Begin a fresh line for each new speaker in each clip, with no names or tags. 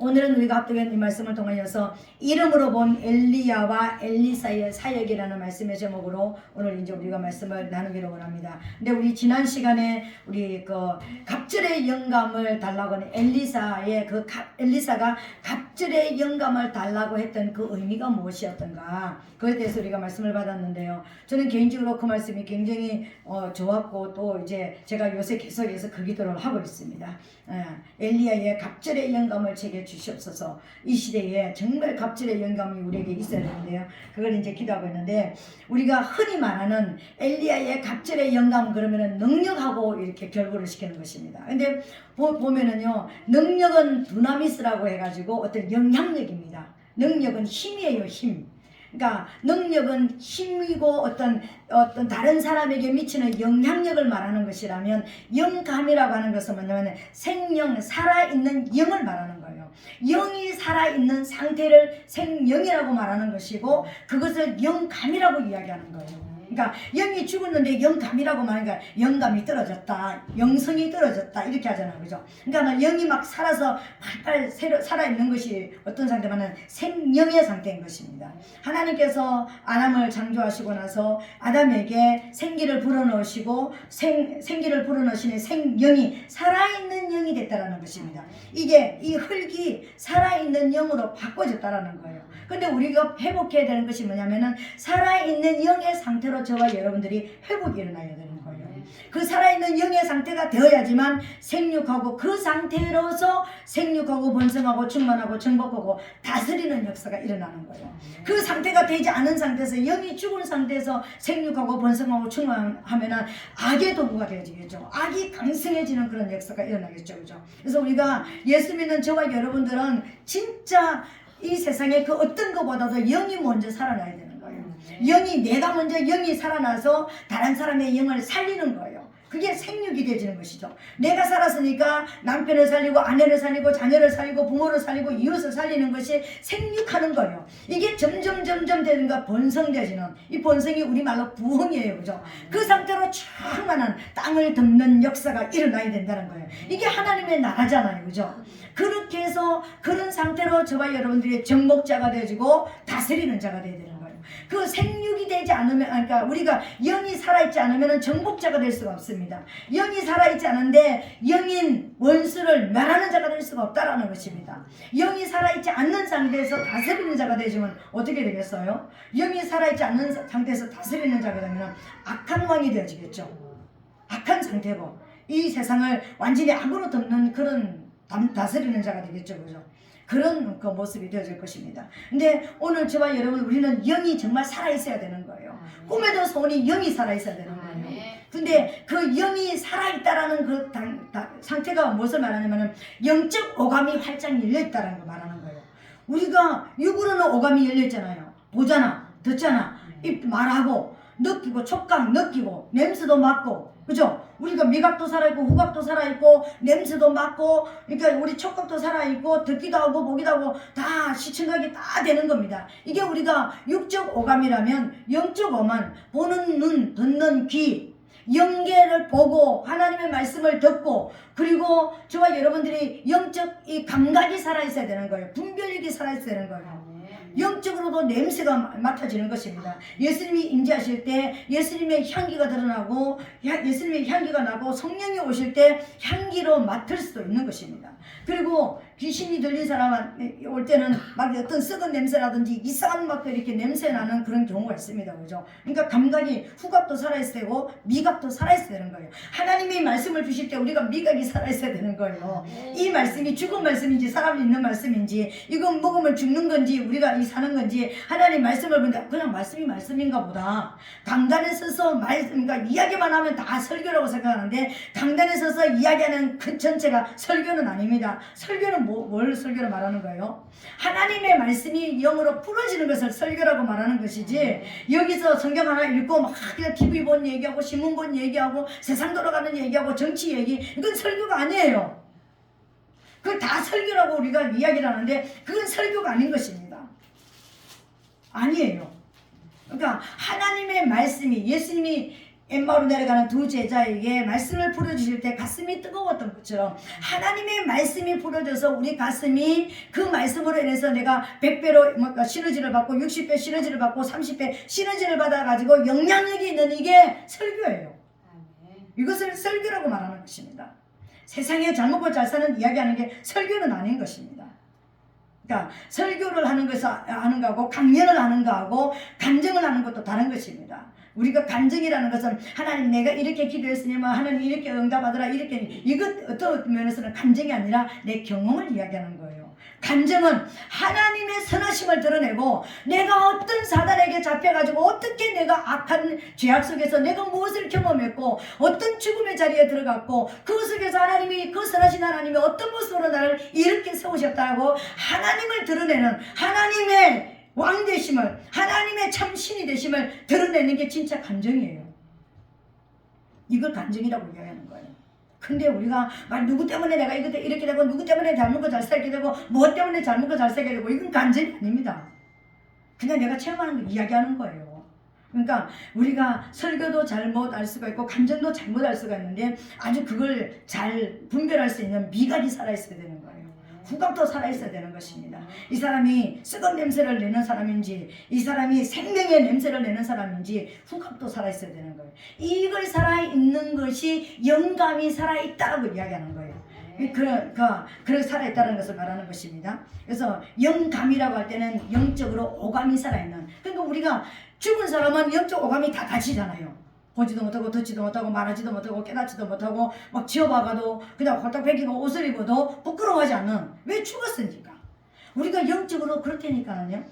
오늘은 우리가 합독한 이 말씀을 통하여서 이름으로 본 엘리야와 엘리사의 사역이라는 말씀의 제목으로 오늘 이제 우리가 말씀을 나누기로 원합니다. 근데 우리 지난 시간에 우리 그 갑절의 영감을 달라고 하는 엘리사가 갑절의 영감을 달라고 했던 그 의미가 무엇이었던가, 그에 대해서 우리가 말씀을 받았는데요. 저는 개인적으로 그 말씀이 굉장히 좋았고, 또 이제 제가 요새 계속해서 그 기도를 하고 있습니다. 엘리야의 갑절의 영감을 제게 주시옵소서. 이 시대에 정말 갑절의 영감이 우리에게 있어야 되는데요. 그걸 이제 기도하고 있는데, 우리가 흔히 말하는 엘리야의 갑절의 영감, 그러면은 능력하고 이렇게 결부를 시키는 것입니다. 근데 보면은요, 능력은 두나미스라고 해가지고 어떤 영향력입니다. 능력은 힘이에요, 힘. 그러니까 능력은 힘이고 어떤 다른 사람에게 미치는 영향력을 말하는 것이라면, 영감이라고 하는 것은 뭐냐면 생명, 살아있는 영을 말하는 거예요. 영이 살아있는 상태를 생영이라고 말하는 것이고, 그것을 영감이라고 이야기하는 거예요. 그러니까 영이 죽었는데 영감이라고 말하니까 영감이 떨어졌다, 영성이 떨어졌다 이렇게 하잖아요, 그죠? 그러니까 영이 막 살아서 활발 살아있는 것이 어떤 상태냐면 생명의 상태인 것입니다. 하나님께서 아담을 창조하시고 나서 아담에게 생기를 불어넣으시고 생기를 불어넣으시는 생영이 살아있는 영이 됐다라는 것입니다. 이게 이 흙이 살아있는 영으로 바꿔졌다라는 거예요. 근데 우리가 회복해야 되는 것이 뭐냐면은 살아있는 영의 상태로 저와 여러분들이 회복이 일어나야 되는 거예요. 그 살아있는 영의 상태가 되어야지만 생육하고, 그 상태로서 생육하고 번성하고 충만하고 정복하고 다스리는 역사가 일어나는 거예요. 그 상태가 되지 않은 상태에서, 영이 죽은 상태에서 생육하고 번성하고 충만하면은 악의 도구가 되어지겠죠. 악이 강성해지는 그런 역사가 일어나겠죠, 그죠? 그래서 우리가 예수 믿는 저와 여러분들은 진짜 이 세상에 그 어떤 것보다도 영이 먼저 살아나야 되는 거예요. 내가 먼저 영이 살아나서 다른 사람의 영을 살리는 거예요. 그게 생육이 되어지는 것이죠. 내가 살았으니까 남편을 살리고 아내를 살리고 자녀를 살리고 부모를 살리고 이웃을 살리는 것이 생육하는 거예요. 이게 점점 되는가 번성되어지는, 이 번성이 우리말로 부흥이에요, 그죠? 그 상태로 충만한 땅을 덮는 역사가 일어나야 된다는 거예요. 이게 하나님의 나라잖아요, 그죠? 그렇게 해서 그런 상태로 저와 여러분들이 정복자가 되어지고 다스리는 자가 되어야 되는 거예요. 그 생육이 되지 않으면, 그러니까 우리가 영이 살아있지 않으면 정복자가 될 수가 없습니다. 영이 살아있지 않은데 영인 원수를 멸하는 자가 될 수가 없다라는 것입니다. 영이 살아있지 않는 상태에서 다스리는 자가 되지면 어떻게 되겠어요? 영이 살아있지 않는 상태에서 다스리는 자가 되면 악한 왕이 되어지겠죠. 악한 상태고, 이 세상을 완전히 악으로 덮는 그런 다스리는 자가 되겠죠, 그죠? 그런 그 모습이 되어질 것입니다. 근데 오늘 저와 여러분, 우리는 영이 정말 살아있어야 되는 거예요. 꿈에도 소원이 영이 살아있어야 되는 거예요. 근데 그 영이 살아있다라는 그 상태가 무엇을 말하냐면 영적 오감이 활짝 열려있다는 걸 말하는 거예요. 우리가 육으로는 오감이 열려있잖아요. 보잖아, 듣잖아, 입 말하고, 느끼고, 촉각 느끼고, 냄새도 맡고, 그죠? 우리가 미각도 살아있고 후각도 살아있고 냄새도 맡고, 그러니까 우리 촉각도 살아있고 듣기도 하고 보기도 하고 다 시청각이 다 되는 겁니다. 이게 우리가 육적 오감이라면, 영적 오감은 보는 눈, 듣는 귀, 영계를 보고 하나님의 말씀을 듣고, 그리고 저와 여러분들이 영적 이 감각이 살아있어야 되는 거예요. 분별력이 살아있어야 되는 거예요. 영적으로도 냄새가 맡아지는 것입니다. 예수님이 임재하실 때 예수님의 향기가 드러나고, 예수님의 향기가 나고, 성령이 오실 때 향기로 맡을 수도 있는 것입니다. 그리고 귀신이 들린 사람 올 때는 막 어떤 썩은 냄새라든지 이상한 막 이렇게 냄새 나는 그런 경우가 있습니다, 그죠? 그러니까 감각이, 후각도 살아있어야 되고 미각도 살아있어야 되는 거예요. 하나님이 말씀을 주실 때 우리가 미각이 살아있어야 되는 거예요. 이 말씀이 죽은 말씀인지 살아 있는 말씀인지, 이건 먹으면 죽는 건지 우리가 사는 건지, 하나님 말씀을 보니까 그냥 말씀이 말씀인가 보다. 강단에 서서 그러니까 이야기만 하면 다 설교라고 생각하는데, 강단에 서서 이야기하는 그 전체가 설교는 아닙니다. 설교는 뭘 설교로 말하는 거예요? 하나님의 말씀이 영으로 풀어지는 것을 설교라고 말하는 것이지, 여기서 성경 하나 읽고 막 그냥 TV 본 얘기하고 신문 본 얘기하고 세상 돌아가는 얘기하고 정치 얘기, 이건 설교가 아니에요. 그걸 다 설교라고 우리가 이야기를 하는데 그건 설교가 아닌 것입니다. 아니에요. 그러니까 하나님의 말씀이, 예수님이 엠마오로 내려가는 두 제자에게 말씀을 풀어주실 때 가슴이 뜨거웠던 것처럼 하나님의 말씀이 풀어져서 우리 가슴이 그 말씀으로 인해서 내가 100배로 시너지를 받고 60배 시너지를 받고 30배 시너지를 받아가지고 영향력이 있는 이게 설교예요. 이것을 설교라고 말하는 것입니다. 세상에 잘 먹고 잘 사는 이야기하는 게 설교는 아닌 것입니다. 그러니까 설교를 하는 거하고 강연을 하는 거하고 간증을 하는 것도 다른 것입니다. 우리가 간증이라는 것은 하나님 내가 이렇게 기도했으니만 하나님 이렇게 응답하더라 이렇게 이것 어떤 면에서는 간증이 아니라 내 경험을 이야기하는 거예요. 간증은 하나님의 선하심을 드러내고 내가 어떤 사단에게 잡혀가지고 어떻게 내가 악한 죄악 속에서 내가 무엇을 경험했고 어떤 죽음의 자리에 들어갔고 그 속에서 하나님이 그 선하신 하나님이 어떤 모습으로 나를 이렇게 세우셨다고 하나님을 드러내는 하나님의 왕되심을 하나님의 참신이 되심을 드러내는 게 진짜 간증이에요. 이걸 간증이라고 이야기하는 거예요. 근데 우리가 막 누구 때문에 내가 이렇게 되고 누구 때문에 잘 먹고 잘 살게 되고 무엇 때문에 잘 먹고 잘 살게 되고 이건 간증이 아닙니다. 그냥 내가 체험하는 거 이야기하는 거예요. 그러니까 우리가 설교도 잘못 알 수가 있고 간증도 잘못 알 수가 있는데 아주 그걸 잘 분별할 수 있는 미각이 살아있어야 되는 거예요. 후각도 살아있어야 되는 것입니다. 이 사람이 썩은 냄새를 내는 사람인지 이 사람이 생명의 냄새를 내는 사람인지 후각도 살아있어야 되는 거예요. 이걸 살아있는 것이 영감이 살아있다고 이야기하는 거예요. 그렇게 살아있다는 것을 말하는 것입니다. 그래서 영감이라고 할 때는 영적으로 오감이 살아있는, 그러니까 우리가 죽은 사람은 영적 오감이 다 다치잖아요. 보지도 못하고 듣지도 못하고 말하지도 못하고 깨닫지도 못하고 막 지어박아도 그냥 홀딱 베끼고 옷을 입어도 부끄러워하지 않는, 왜 죽었으니까. 우리가 영적으로 그렇다니까요.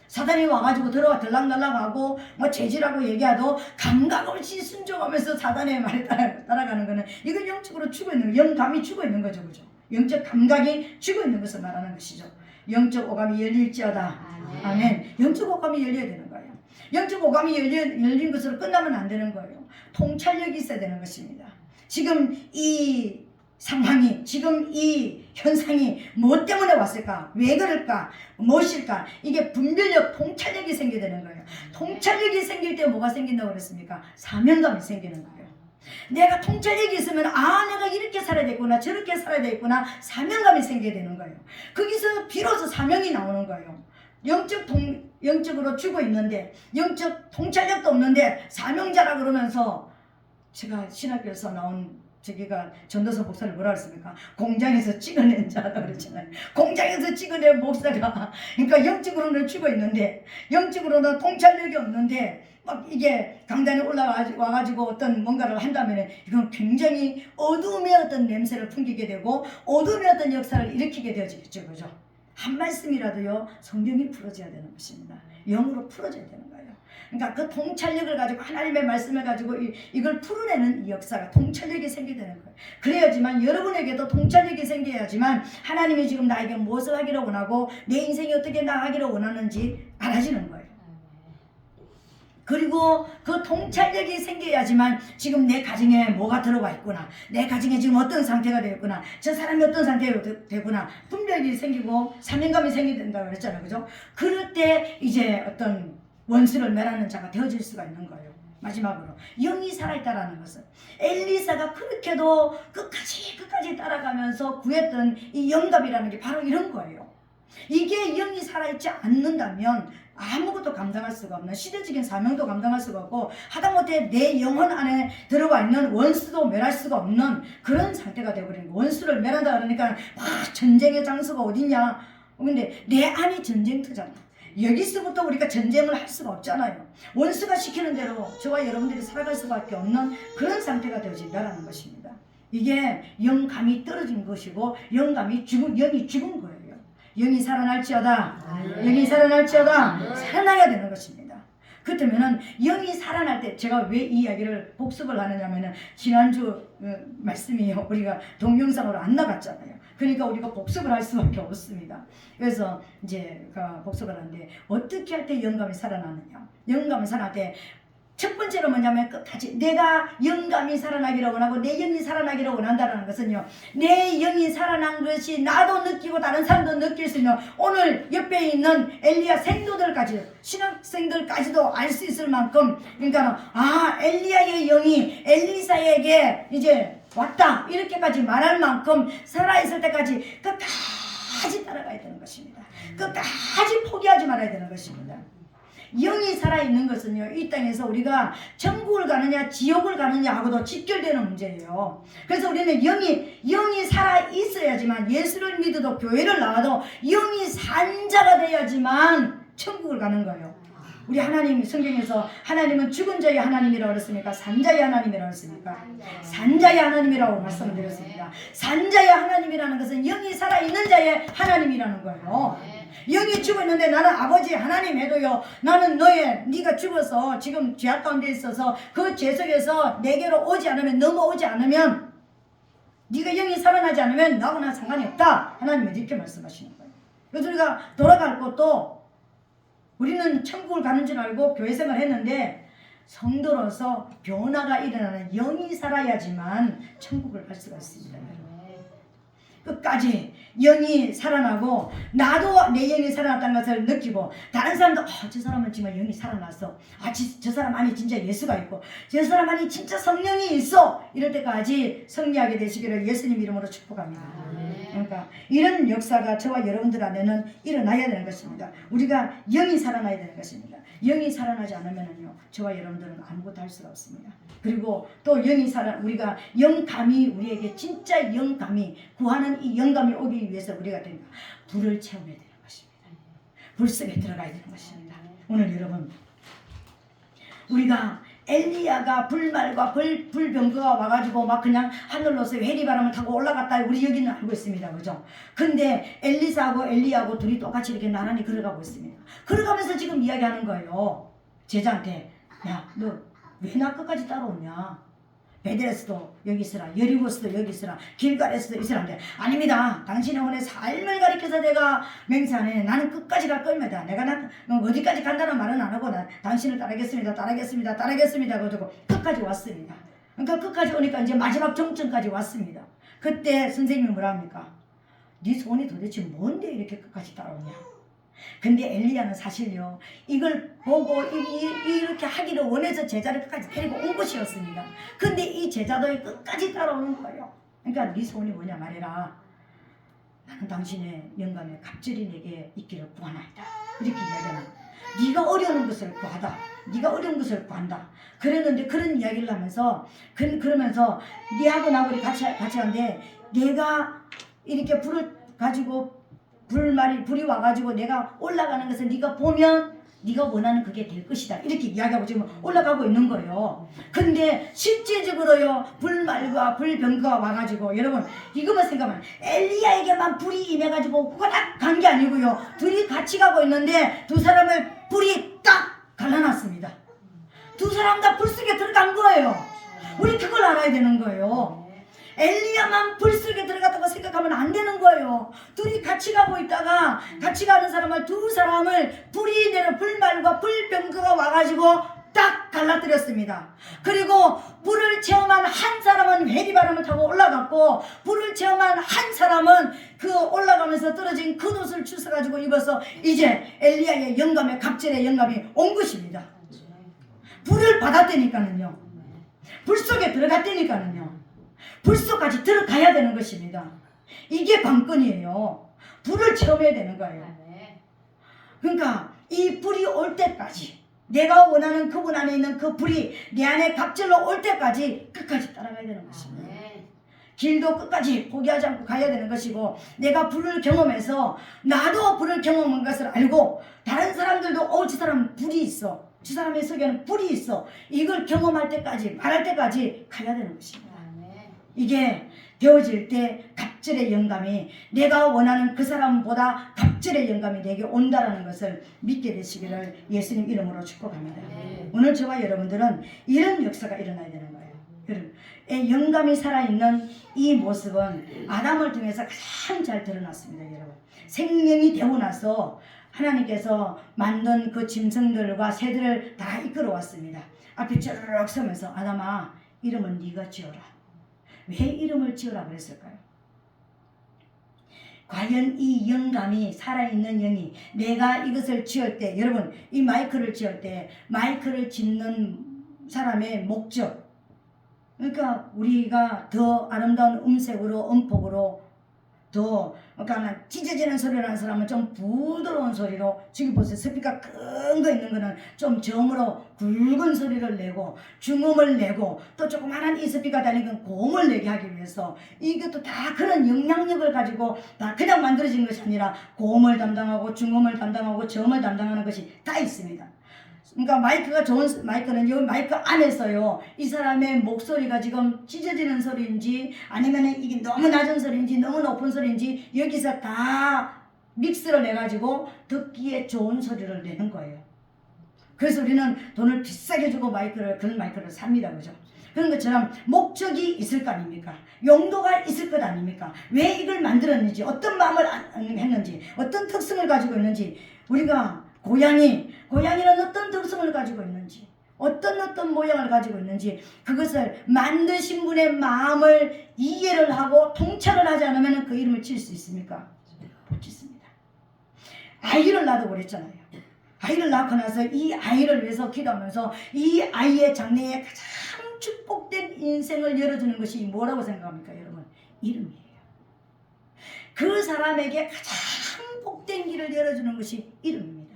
사단이 와가지고 들어와 들락날락하고 뭐 죄지라고 얘기하도 감각 없이 순종하면서 사단의 말에 따라가는 거는 이건 영적으로 죽어있는 거예요. 영감이 죽어있는 거죠. 그죠? 영적 감각이 죽어있는 것을 말하는 것이죠. 영적 오감이 열릴지어다. 아멘. 영적 오감이 열려야 되는 거예요. 영적 오감이 열린 것으로 끝나면 안 되는 거예요. 통찰력이 있어야 되는 것입니다. 지금 이 상황이, 지금 이 현상이 무엇 때문에 왔을까? 왜 그럴까? 무엇일까? 이게 분별력, 통찰력이 생겨야 되는 거예요. 통찰력이 생길 때 뭐가 생긴다고 그랬습니까? 사명감이 생기는 거예요. 내가 통찰력이 있으면 내가 이렇게 살아야 되겠구나, 저렇게 살아야 되겠구나, 사명감이 생겨야 되는 거예요. 거기서 비로소 사명이 나오는 거예요. 영적으로 죽어 있는데 영적 통찰력도 없는데 사명자라 그러면서, 제가 신학교에서 나온 저기가 전도서 목사를 뭐라 그랬습니까? 공장에서 찍어낸 자라고 그랬잖아요. 공장에서 찍어낸 목사가, 그러니까 영적으로는 죽어 있는데 영적으로는 통찰력이 없는데 막 이게 강단에 올라와가지고 어떤 뭔가를 한다면 이건 굉장히 어둠의 어떤 냄새를 풍기게 되고 어둠의 어떤 역사를 일으키게 되어지겠죠. 그죠? 한 말씀이라도요, 성경이 풀어져야 되는 것입니다. 영으로 풀어져야 되는 거예요. 그러니까 그 통찰력을 가지고 하나님의 말씀을 가지고 이걸 풀어내는 이 역사가, 통찰력이 생기게 되는 거예요. 그래야지만 여러분에게도 통찰력이 생겨야지만 하나님이 지금 나에게 무엇을 하기를 원하고 내 인생이 어떻게 나가기를 원하는지 알아지는 거예요. 그리고 그 통찰력이 생겨야지만 지금 내 가정에 뭐가 들어와 있구나, 내 가정에 지금 어떤 상태가 되었구나, 저 사람이 어떤 상태가 되구나, 분별이 생기고 사명감이 생기게 된다고 그랬잖아요. 그죠? 그럴 때 이제 어떤 원수를 멸하는 자가 되어질 수가 있는 거예요. 마지막으로 영이 살아있다라는 것은, 엘리사가 그렇게도 끝까지 따라가면서 구했던 이 영감이라는 게 바로 이런 거예요. 이게 영이 살아있지 않는다면 아무것도 감당할 수가 없는, 시대적인 사명도 감당할 수가 없고 하다못해 내 영혼 안에 들어와 있는 원수도 멸할 수가 없는 그런 상태가 되어버리는 거예요. 원수를 멸한다 그러니까 전쟁의 장소가 어디냐. 근데 내 안이 전쟁터잖아. 여기서부터 우리가 전쟁을 할 수가 없잖아요. 원수가 시키는 대로 저와 여러분들이 살아갈 수밖에 없는 그런 상태가 되어진다는 것입니다. 이게 영감이 떨어진 것이고 영이 죽은 거예요. 영이 살아날지어다. 영이 살아날지어다. 살아나야 되는 것입니다. 그렇다면은 영이 살아날 때, 제가 왜 이 이야기를 복습을 하느냐면은 지난주 말씀이요, 우리가 동영상으로 안 나갔잖아요. 그러니까 우리가 복습을 할 수밖에 없습니다. 그래서 이제 복습을 하는데, 어떻게 할 때 영감이 살아나느냐? 영감이 살아날 때 첫 번째로 뭐냐면 끝까지 내가 영감이 살아나기를 원하고 내 영이 살아나기를 원한다는 것은요, 내 영이 살아난 것이 나도 느끼고 다른 사람도 느낄 수 있는, 오늘 옆에 있는 엘리야 생도들까지, 신학생들까지도 알 수 있을 만큼, 그러니까 엘리야의 영이 엘리사에게 이제 왔다 이렇게까지 말할 만큼 살아있을 때까지 끝까지 따라가야 되는 것입니다. 끝까지 포기하지 말아야 되는 것입니다. 영이 살아있는 것은요, 이 땅에서 우리가 천국을 가느냐 지옥을 가느냐 하고도 직결되는 문제예요. 그래서 우리는 영이 살아있어야지만, 예수를 믿어도 교회를 나와도 영이 산 자가 돼야지만 천국을 가는 거예요. 우리 하나님, 성경에서 하나님은 죽은 자의 하나님이라고 그랬습니까? 산 자의 하나님이라고 그랬습니까? 산 자의 하나님이라고 말씀을 드렸습니다. 산 자의 하나님이라는 것은 영이 살아있는 자의 하나님이라는 거예요. 영이 죽었는데 나는 아버지 하나님 해도요, 나는 네가 죽어서 지금 죄악 가운데 있어서 그 죄 속에서 내게로 오지 않으면, 넘어오지 않으면, 네가 영이 살아나지 않으면 나하고는 상관이 없다, 하나님은 이렇게 말씀하시는 거예요. 그래서 우리가 돌아갈 것도, 우리는 천국을 가는 줄 알고 교회 생활을 했는데, 성도로서 변화가 일어나는 영이 살아야지만 천국을 갈 수가 있습니다. 끝까지 영이 살아나고, 나도 내 영이 살아났다는 것을 느끼고, 다른 사람도 저 사람은 정말 영이 살아났어, 저 사람 안에 진짜 예수가 있고, 저 사람 안에 진짜 성령이 있어, 이럴 때까지 승리하게 되시기를 예수님 이름으로 축복합니다. 그러니까 이런 역사가 저와 여러분들 안에는 일어나야 되는 것입니다. 우리가 영이 살아나야 되는 것입니다. 영이 살아나지 않으면요, 저와 여러분들은 아무것도 할 수가 없습니다. 그리고 또 우리가 영감이, 우리에게 진짜 영감이, 구하는 이 영감이 오기 위해서 우리가 됩니다. 불을 채워야 되는 것입니다. 불 속에 들어가야 되는 것입니다. 오늘 여러분, 우리가 엘리야가 불말과 불병거가 와가지고 막 그냥 하늘로서 회리바람을 타고 올라갔다, 우리 여기는 알고 있습니다. 그죠? 근데 엘리사하고 엘리야하고 둘이 똑같이 이렇게 나란히 걸어가고 있습니다. 걸어가면서 지금 이야기하는 거예요. 제자한테, 야, 너 왜 나 끝까지 따라오냐? 베델에서도 여기 있으라, 여리고서도 여기 있으라, 길갈에서도 있으라는데, 아닙니다. 당신의 혼의 삶을 가리켜서 내가 맹세하네. 나는 끝까지 갈 겁니다. 내가 어디까지 간다는 말은 안 하고, 당신을 따르겠습니다. 그러고 끝까지 왔습니다. 그러니까 끝까지 오니까 이제 마지막 정점까지 왔습니다. 그때 선생님이 뭐라 합니까? 네 소원이 도대체 뭔데 이렇게 끝까지 따라오냐? 근데 엘리야는 사실요, 이걸 보고 이렇게 하기를 원해서 제자를 끝까지 데리고 온 것이었습니다. 근데 이 제자도 끝까지 따라오는 거예요. 그러니까 네 소원이 뭐냐 말해라. 나는 당신의 영감에 갑절이 내게 있기를 구하나이다, 이렇게 이야기하나. 네가 어려운 것을 구하다, 네가 어려운 것을 구한다, 그랬는데, 그런 이야기를 하면서 그러면서 네하고 나하고 같이 하는데, 내가 이렇게 불을 가지고 불이 와가지고 내가 올라가는 것을 네가 보면 네가 원하는 그게 될 것이다, 이렇게 이야기하고 지금 올라가고 있는 거예요. 근데 실제적으로요, 불말과 불병거가 와가지고, 여러분 이것만 생각하면, 엘리야에게만 불이 임해가지고 후다닥 간 게 아니고요, 둘이 같이 가고 있는데 두 사람을 불이 딱 갈라놨습니다. 두 사람 다 불 속에 들어간 거예요. 우리 그걸 알아야 되는 거예요. 엘리야만 불 속에 들어갔다고 생각하면 안 되는 거예요. 둘이 같이 가고 있다가, 같이 가는 두 사람을 불이 내려, 불말과 불병거가 와가지고 딱 갈라뜨렸습니다. 그리고 불을 체험한 한 사람은 회리바람을 타고 올라갔고, 불을 체험한 한 사람은 그 올라가면서 떨어진 겉옷을 주워가지고 입어서 이제 엘리야의 영감에, 갑절의 영감이 온 것입니다. 불을 받았다니까는요, 불 속에 들어갔다니까는요, 불 속까지 들어가야 되는 것입니다. 이게 관건이에요. 불을 체험해야 되는 거예요. 그러니까 이 불이 올 때까지, 내가 원하는 그분 안에 있는 그 불이 내 안에 갑절로 올 때까지 끝까지 따라가야 되는 것입니다. 길도 끝까지 포기하지 않고 가야 되는 것이고, 내가 불을 경험해서 나도 불을 경험한 것을 알고, 다른 사람들도 저 사람은 불이 있어, 저 사람의 속에는 불이 있어, 이걸 경험할 때까지, 말할 때까지 가야 되는 것입니다. 이게 되어질 때 갑절의 영감이, 내가 원하는 그 사람보다 갑절의 영감이 내게 온다라는 것을 믿게 되시기를 예수님 이름으로 축복합니다. 오늘 저와 여러분들은 이런 역사가 일어나야 되는 거예요. 영감이 살아있는 이 모습은 아담을 통해서 가장 잘 드러났습니다. 여러분, 생명이 되고 나서 하나님께서 만든 그 짐승들과 새들을 다 이끌어 왔습니다. 앞에 쭈르륵 서면서 아담아 이름은 네가 지어라. 왜 이름을 지어라 그랬을까요? 과연 이 영감이 살아있는 영이 내가 이것을 지을 때, 여러분 이 마이크를 지을 때 마이크를 짓는 사람의 목적, 그러니까 우리가 더 아름다운 음색으로 음폭으로 더 그러니까 찢어지는 소리를 하는 사람은 좀 부드러운 소리로, 지금 보세요 스피커 큰 거 있는 거는 좀 저음으로 굵은 소리를 내고 중음을 내고 또 조그만한 이 스피커 달린 건 고음을 내게 하기 위해서, 이것도 다 그런 영향력을 가지고 다 그냥 만들어진 것이 아니라 고음을 담당하고 중음을 담당하고 저음을 담당하는 것이 다 있습니다. 그러니까 마이크가 좋은 마이크는 이 마이크 안에서요 이 사람의 목소리가 지금 찢어지는 소리인지 아니면 이게 너무 낮은 소리인지 너무 높은 소리인지 여기서 다 믹스를 내가지고 듣기에 좋은 소리를 내는 거예요. 그래서 우리는 돈을 비싸게 주고 그런 마이크를 삽니다. 그죠? 그런 것처럼 목적이 있을 거 아닙니까? 용도가 있을 것 아닙니까? 왜 이걸 만들었는지, 어떤 마음을 했는지, 어떤 특성을 가지고 있는지, 우리가 고양이는 어떤 특성을 가지고 있는지, 어떤 모양을 가지고 있는지, 그것을 만드신 분의 마음을 이해를 하고 통찰을 하지 않으면 그 이름을 칠 수 있습니까? 못 짓습니다. 아이를 낳아도 그랬잖아요. 아이를 낳고 나서 이 아이를 위해서 기도하면서 이 아이의 장래에 가장 축복된 인생을 열어주는 것이 뭐라고 생각합니까 여러분? 이름이에요. 그 사람에게 가장 복된 길을 열어주는 것이 이름입니다.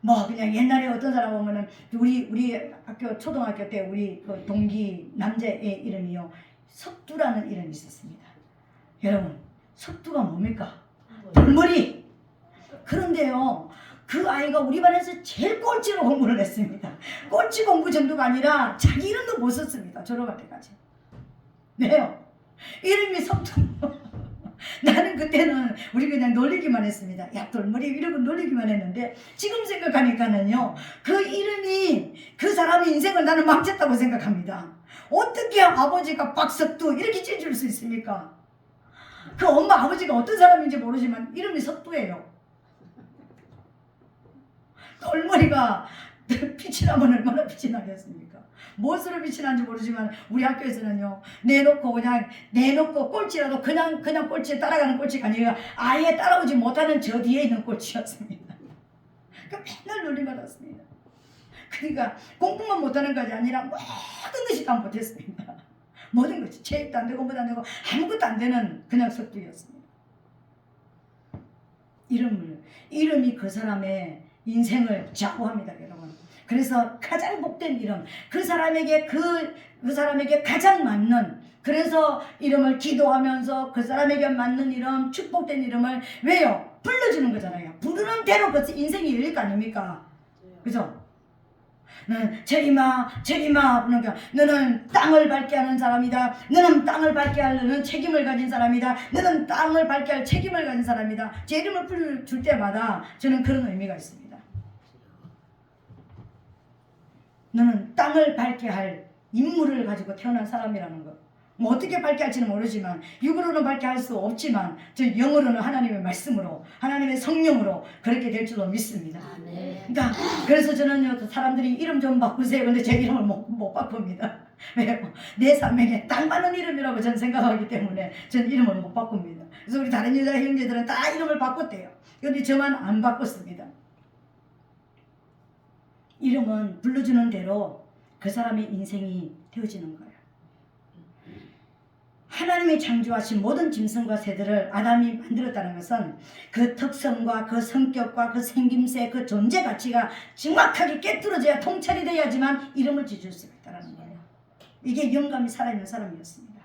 뭐 그냥 옛날에 어떤 사람 보면은 우리 학교 초등학교 때 우리 그 동기 남자의 이름이요 석두라는 이름이 있었습니다. 여러분 석두가 뭡니까? 돌머리. 그런데요 그 아이가 우리 반에서 제일 꼴찌로 공부를 했습니다. 꼴찌 공부 정도가 아니라 자기 이름도 못 썼습니다. 졸업할 때까지. 왜요? 이름이 석두. 나는 그때는 우리 그냥 놀리기만 했습니다. 야 돌머리 이러고 놀리기만 했는데 지금 생각하니까는요 그 이름이 그 사람의 인생을 나는 망쳤다고 생각합니다. 어떻게 아버지가 박석두 이렇게 찢을 수 있습니까? 그 엄마 아버지가 어떤 사람인지 모르지만 이름이 석두예요. 돌머리가 빛이 나면 얼마나 빛이 나겠습니까? 무엇으로 빛이 나는지 모르지만 우리 학교에서는요 내놓고 꼴찌라도 그냥 꼴찌에 따라가는 꼴찌가 아니라 아예 따라오지 못하는 저 뒤에 있는 꼴찌였습니다. 그러니까 맨날 놀림 받았습니다. 그러니까 공부만 못하는 것이 아니라 모든 것이 다 못했습니다. 모든 것이 체육도 안 되고 공부도 안 되고 아무것도 안 되는 그냥 석두였습니다. 이름이 그 사람의 인생을 좌우합니다, 여러분. 그래서 가장 복된 이름, 그 사람에게 가장 맞는, 그래서 이름을 기도하면서 그 사람에게 맞는 이름, 축복된 이름을 왜요? 불러주는 거잖아요. 부르는 대로 그 인생이 열릴 거 아닙니까? 그죠? 너는 제리마 그러니까 너는 땅을 밟게 하는 사람이다. 너는 땅을 밟게 하려는 책임을 가진 사람이다. 너는 땅을 밟게 할 책임을 가진 사람이다. 제 이름을 불러줄 때마다 저는 그런 의미가 있습니다. 너는 땅을 밟게 할 임무를 가지고 태어난 사람이라는 것. 뭐 어떻게 밟게 할지는 모르지만 육으로는 밟게 할 수 없지만 저 영으로는 하나님의 말씀으로 하나님의 성령으로 그렇게 될 줄로 믿습니다. 그러니까 그래서 저는 사람들이 이름 좀 바꾸세요. 근데 제 이름을 못 바꿉니다. 왜요? 내 삶에게 딱 맞는 이름이라고 저는 생각하기 때문에 저는 이름을 못 바꿉니다. 그래서 우리 다른 여자 형제들은 다 이름을 바꿨대요. 그런데 저만 안 바꿨습니다. 이름은 불러주는 대로 그 사람의 인생이 되어지는 거예요. 하나님이 창조하신 모든 짐승과 새들을 아담이 만들었다는 것은 그 특성과 그 성격과 그 생김새, 그 존재 가치가 정확하게 깨뚫어져야 통찰이 돼야지만 이름을 지을 수가 있다는 거예요. 이게 영감이 살아있는 사람이었습니다.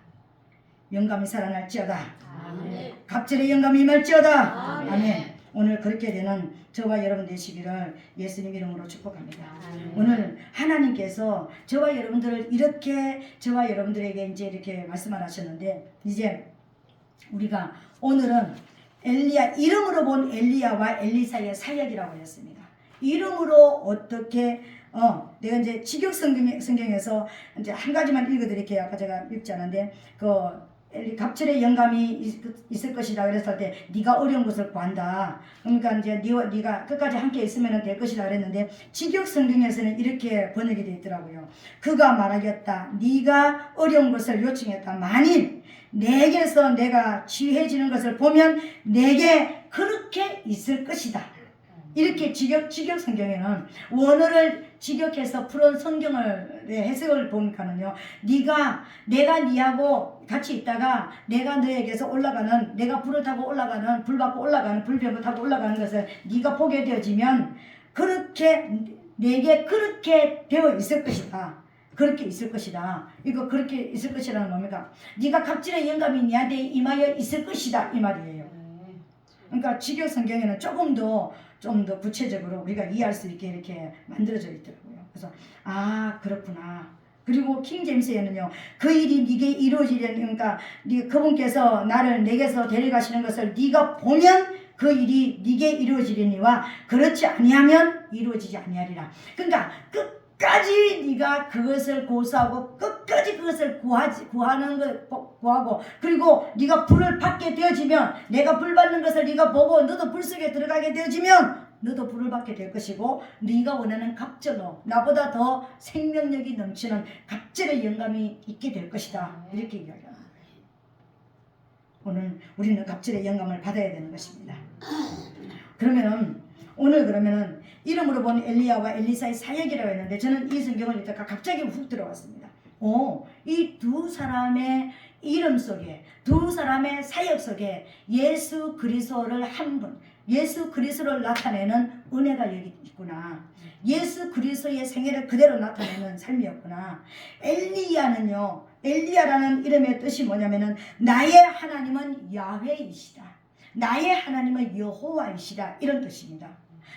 영감이 살아날지어다. 아멘. 갑절의 영감이 임할지어다. 아멘. 아멘. 오늘 그렇게 되는 저와 여러분 되시기를 예수님 이름으로 축복합니다. 오늘 하나님께서 저와 여러분들을 이렇게 저와 여러분들에게 이제 이렇게 말씀을 하셨는데 이제 우리가 오늘은 이름으로 본 엘리야와 엘리사의 사역이라고 했습니다. 이름으로 어떻게 내가 이제 직역 성경에서 이제 한 가지만 읽어드릴게요. 아까 제가 읽지 않았는데 갑절의 영감이 있을 것이다 그랬을 때 네가 어려운 것을 구한다. 그러니까 이제 네가 끝까지 함께 있으면 될 것이다 그랬는데 직역 성경에서는 이렇게 번역이 되어 있더라고요. 그가 말하겠다. 네가 어려운 것을 요청했다. 만일 내게서 내가 취해지는 것을 보면 내게 그렇게 있을 것이다. 이렇게 직역 성경에는 원어를 직역해서 푸른 성경을 해석을 보니까는요, 내가 네하고 같이 있다가 내가 너에게서 올라가는, 내가 불을 타고 올라가는, 불 받고 올라가는, 불병을 타고 올라가는 것을 네가 보게 되어지면 그렇게 내게 그렇게 되어 있을 것이다. 그렇게 있을 것이다. 이거 그렇게 있을 것이라는 뭡니까? 네가 갑질의 영감이 네한테 임하여 있을 것이다 이 말이에요. 그러니까 직역 성경에는 좀 더 구체적으로 우리가 이해할 수 있게 이렇게 만들어져 있더라고요. 그래서 그렇구나. 그리고 킹 제임스에는요, 그 일이 네게 이루어지려니, 그러니까 그분께서 나를 내게서 데려가시는 것을 네가 보면 그 일이 네게 이루어지려니와 그렇지 아니하면 이루어지지 아니하리라. 그러니까 끝까지 네가 그것을 고수하고 끝까지 그것을 구하고 그리고 네가 불을 받게 되어지면, 내가 불 받는 것을 네가 보고 너도 불 속에 들어가게 되어지면 너도 불을 받게 될 것이고, 네가 원하는 갑절로 나보다 더 생명력이 넘치는 갑절의 영감이 있게 될 것이다. 이렇게 이야기합니다. 오늘 우리는 갑절의 영감을 받아야 되는 것입니다. 오늘 이름으로 본 엘리야와 엘리사의 사역이라고 했는데, 저는 이 성경을 읽다가 갑자기 훅 들어왔습니다. 이 두 사람의 이름 속에, 두 사람의 사역 속에 예수 그리스도를 한 분, 예수 그리스도를 나타내는 은혜가 여기 있구나. 예수 그리스도의 생애를 그대로 나타내는 삶이었구나. 엘리야라는 이름의 뜻이 뭐냐면은 나의 하나님은 야훼이시다. 나의 하나님은 여호와이시다. 이런 뜻입니다.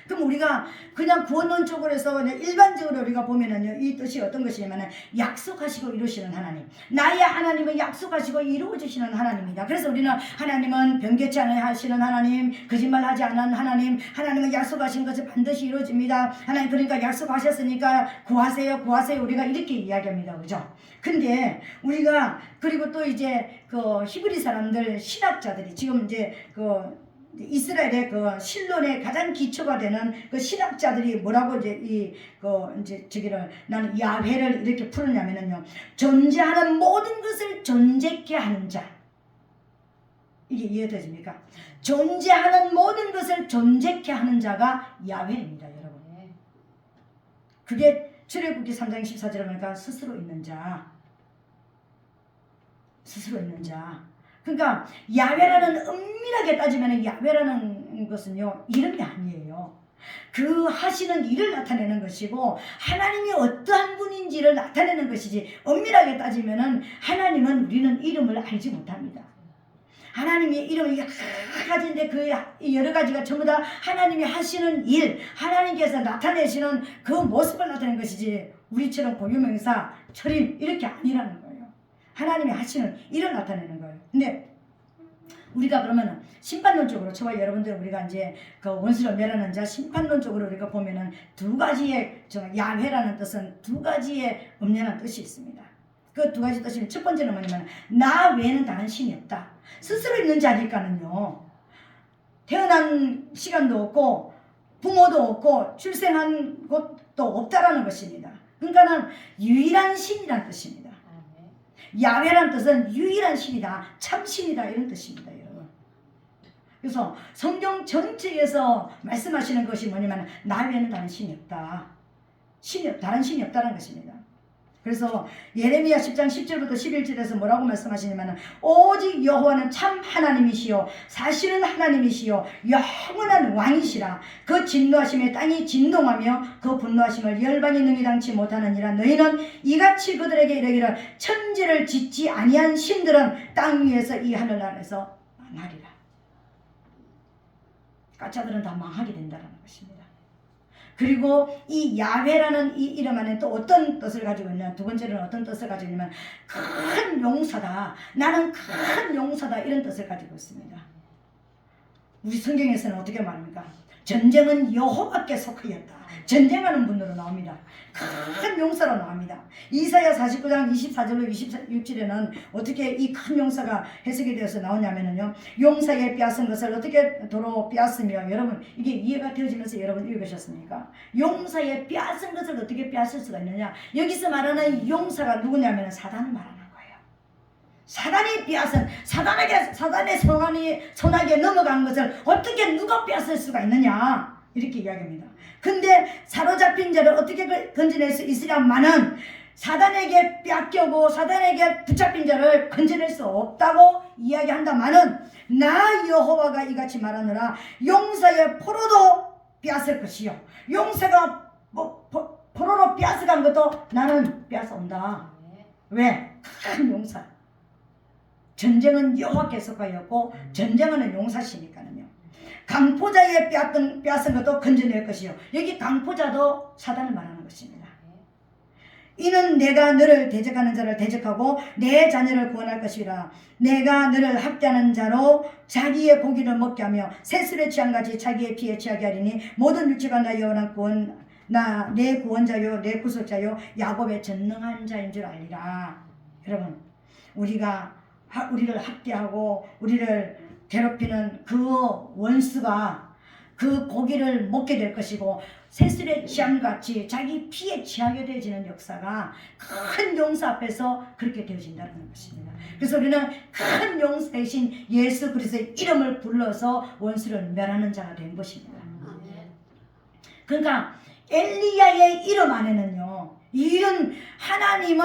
그럼 우리가 그냥 구원론적으로 해서 그냥 일반적으로 우리가 보면은요, 이 뜻이 어떤 것이냐면 약속하시고 이루시는 하나님, 나의 하나님은 약속하시고 이루어주시는 하나님이다. 그래서 우리는 하나님은 변개치 않으려 하시는 하나님, 거짓말하지 않는 하나님, 하나님은 약속하신 것을 반드시 이루어집니다. 하나님 그러니까 약속하셨으니까 구하세요 우리가 이렇게 이야기합니다. 그죠? 근데 우리가 그리고 또 이제 그 히브리 사람들, 신학자들이 지금 이제 이스라엘의 그 신론의 가장 기초가 되는 그 신학자들이 뭐라고 나는 야훼를 이렇게 풀었냐면요, 존재하는 모든 것을 존재케 하는 자. 이게 이해되십니까? 존재하는 모든 것을 존재케 하는 자가 야훼입니다, 여러분. 그게 출애굽기 3장 14절에 보니까 스스로 있는 자. 그러니까 야훼라는, 엄밀하게 따지면 야훼라는 것은요, 이름이 아니에요. 그 하시는 일을 나타내는 것이고 하나님이 어떠한 분인지를 나타내는 것이지, 엄밀하게 따지면은 하나님은, 우리는 이름을 알지 못합니다. 하나님의 이름이 여러 가지인데 그 여러 가지가 전부 다 하나님이 하시는 일, 하나님께서 나타내시는 그 모습을 나타내는 것이지, 우리처럼 고유명사, 철임 이렇게 아니라는 거예요. 하나님이 하시는 일을 나타내는 거예요. 근데 우리가 그러면은 심판론적으로, 저와 여러분들 우리가 이제 그 원수를 멸하는 자, 심판론적으로 우리가 보면은 두 가지의, 야훼라는 뜻은 두 가지의 엄연한 뜻이 있습니다. 그 두 가지 뜻이, 첫 번째는 뭐냐면 나 외에는 다른 신이 없다. 스스로 있는 자니까는요, 태어난 시간도 없고 부모도 없고 출생한 곳도 없다라는 것입니다. 그러니까는 유일한 신이란 뜻입니다. 야훼란 뜻은 유일한 신이다, 참신이다, 이런 뜻입니다, 여러분. 그래서 성경 전체에서 말씀하시는 것이 뭐냐면 나 외에는 다른 신이 없다. 다른 신이 없다는 것입니다. 그래서 예레미야 10장 10절부터 11절에서 뭐라고 말씀하시냐면, 오직 여호와는 참 하나님이시요 사실은 하나님이시요 영원한 왕이시라. 그 진노하심에 땅이 진동하며 그 분노하심을 열방이 능히 당치 못하느니라. 너희는 이같이 그들에게 이르기를 천지를 짓지 아니한 신들은 땅 위에서 이 하늘 아래서 망하리라. 가짜들은 다 망하게 된다는 것입니다. 그리고 이 야훼라는 이 이름 안에 또 어떤 뜻을 가지고 있냐, 두 번째는 어떤 뜻을 가지고 있냐면 큰 용사다, 나는 큰 용사다, 이런 뜻을 가지고 있습니다. 우리 성경에서는 어떻게 말합니까? 전쟁은 여호와께 속하였다. 전쟁하는 분으로 나옵니다. 큰 용사로 나옵니다. 이사야 49장 24절로 26절에는 어떻게 이 큰 용사가 해석이 되어서 나오냐면요, 용사의 빼앗은 것을 어떻게 도로 빼앗으며, 여러분 이게 이해가 되어지면서 여러분 읽으셨습니까? 용사의 빼앗은 것을 어떻게 빼앗을 수가 있느냐? 여기서 말하는 용사가 누구냐면 사단을 말하는 거예요. 사단이 빼앗은, 사단의 손안에 넘어간 것을 어떻게 누가 빼앗을 수가 있느냐, 이렇게 이야기합니다. 근데 사로잡힌 자를 어떻게 건져낼 수 있으냐마는 사단에게 빼앗겨고 사단에게 붙잡힌 자를 건져낼 수 없다고 이야기한다마는 나 여호와가 이같이 말하노라. 용사의 포로도 빼앗을 것이요, 용사가 포로로 빼앗어간 것도 나는 빼앗아온다. 왜? 큰 용사. 전쟁은 여호와께서 하였고 전쟁은 용사시니까요. 강포자의 빼앗은 것도 건져낼 것이요. 여기 강포자도 사단을 말하는 것입니다. 이는 내가 너를 대적하는 자를 대적하고 내 자녀를 구원할 것이라. 내가 너를 학대하는 자로 자기의 고기를 먹게 하며 새술에 취한같이 자기의 피에 취하게 하리니 모든 육체가 나 여호와는 내 구원자요 내 구속자요 야곱의 전능한 자인 줄 알리라. 여러분, 우리를 학대하고 우리를 괴롭히는 그 원수가 그 고기를 먹게 될 것이고 새술에 취함같이 자기 피에 취하게 되어지는 역사가 큰 용사 앞에서 그렇게 되어진다는 것입니다. 그래서 우리는 큰 용사이신 예수 그리스도의 이름을 불러서 원수를 멸하는 자가 된 것입니다. 그러니까 엘리야의 이름 안에는요, 이런 하나님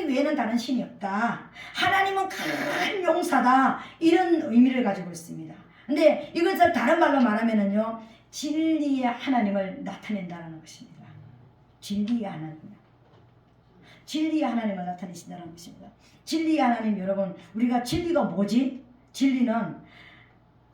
외에는 다른 신이 없다, 하나님은 큰 용사다, 이런 의미를 가지고 있습니다. 근데 이것을 다른 말로 말하면은요, 진리의 하나님을 나타낸다는 것입니다. 진리의 하나님을 나타내신다는 것입니다. 진리의 하나님, 여러분, 우리가 진리가 뭐지? 진리는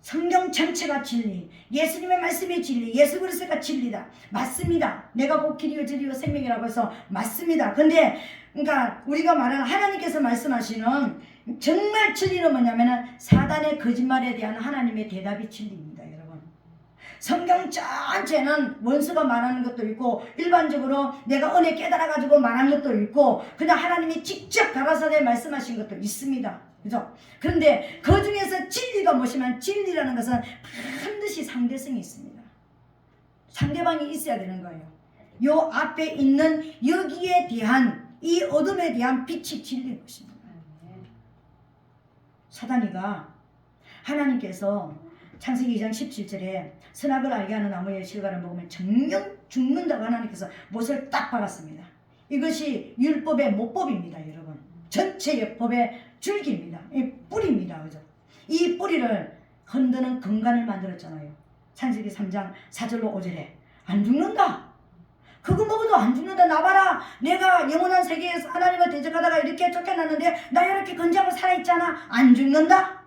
성경 전체가 진리, 예수님의 말씀이 진리, 예수 그리스도가 진리다. 맞습니다. 내가 곧 길이요 진리요 생명이라고 해서 맞습니다. 근데 그러니까 우리가 말하는 하나님께서 말씀하시는 정말 진리는 뭐냐면은 사단의 거짓말에 대한 하나님의 대답이 진리입니다, 여러분. 성경 전체는 원수가 말하는 것도 있고 일반적으로 내가 은혜 깨달아가지고 말하는 것도 있고 그냥 하나님이 직접 가라사대 말씀하신 것도 있습니다. 그죠? 그런데 그 중에서 진리가 무엇이면 진리라는 것은 반드시 상대성이 있습니다. 상대방이 있어야 되는 거예요. 요 앞에 있는 여기에 대한 이 어둠에 대한 빛이 진리인 것입니다. 사단이가 하나님께서 창세기 2장 17절에 선악을 알게 하는 나무의 실과를 먹으면 정령 죽는다고 하나님께서 못을 딱 박았습니다. 이것이 율법의 모법입니다, 여러분. 전체의 법의 줄기입니다. 이 뿌리입니다. 그죠? 이 뿌리를 흔드는 근간을 만들었잖아요. 창세기 3장 4절로 5절에 안 죽는다. 그거 먹어도 안 죽는다. 나봐라. 내가 영원한 세계에서 하나님을 대적하다가 이렇게 쫓겨났는데 나 이렇게 건재하고 살아있잖아. 안 죽는다.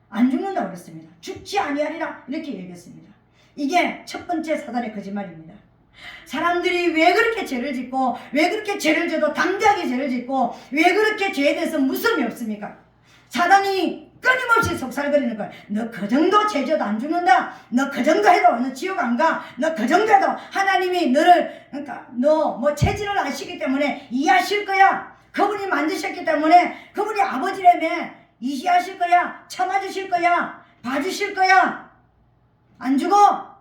안 죽는다고 그랬습니다. 죽지 아니하리라 이렇게 얘기했습니다. 이게 첫 번째 사단의 거짓말입니다. 사람들이 왜 그렇게 죄를 짓고 왜 그렇게 죄를 져도 담대하게 죄를 짓고 왜 그렇게 죄에 대해서 무서움이 없습니까? 사단이 끊임없이 속살거리는 거야. 너 그 정도 죄 져도 안 죽는다. 너 그 정도 해도 너 지옥 안 가. 너 그 정도 해도 하나님이 너를, 그러니까 너 뭐 체질을 아시기 때문에 이해하실 거야. 그분이 만드셨기 때문에 그분이 아버지라며 이해하실 거야. 참아주실 거야. 봐주실 거야. 안 죽어.